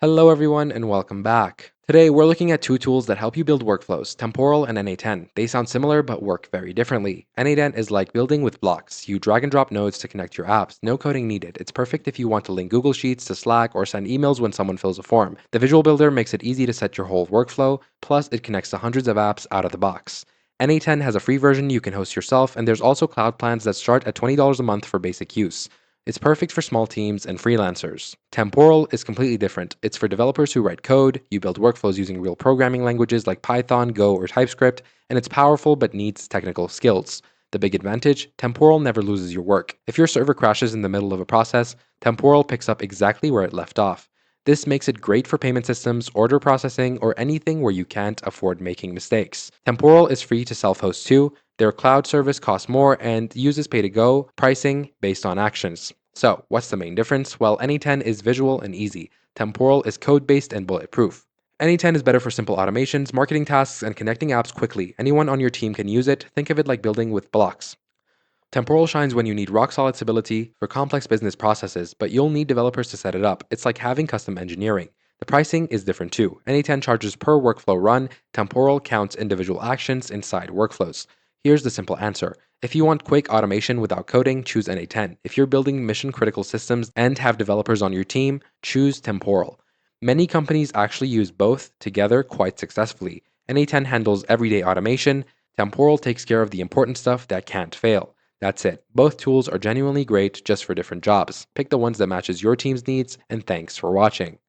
Hello everyone and welcome back. Today we're looking at two tools that help you build workflows, Temporal and N8n. They sound similar but work very differently. N8n is like building with blocks. You drag and drop nodes to connect your apps. No coding needed. It's perfect if you want to link Google Sheets to Slack or send emails when someone fills a form. The visual builder makes it easy to set your whole workflow, plus it connects to hundreds of apps out of the box. N8n has a free version you can host yourself, and there's also cloud plans that start at $20 a month for basic use. It's perfect for small teams and freelancers. Temporal is completely different. It's for developers who write code, you build workflows using real programming languages like Python, Go, or TypeScript, and it's powerful but needs technical skills. The big advantage, Temporal never loses your work. If your server crashes in the middle of a process, Temporal picks up exactly where it left off. This makes it great for payment systems, order processing, or anything where you can't afford making mistakes. Temporal is free to self-host too. Their cloud service costs more and uses pay-to-go pricing based on actions. So, what's the main difference? Well, N8n is visual and easy. Temporal is code-based and bulletproof. N8n is better for simple automations, marketing tasks, and connecting apps quickly. Anyone on your team can use it. Think of it like building with blocks. Temporal shines when you need rock-solid stability for complex business processes, but you'll need developers to set it up. It's like having custom engineering. The pricing is different too. N8n charges per workflow run. Temporal counts individual actions inside workflows. Here's the simple answer. If you want quick automation without coding, choose N8n. If you're building mission-critical systems and have developers on your team, choose Temporal. Many companies actually use both together quite successfully. N8n handles everyday automation. Temporal takes care of the important stuff that can't fail. That's it. Both tools are genuinely great just for different jobs. Pick the ones that matches your team's needs, and thanks for watching.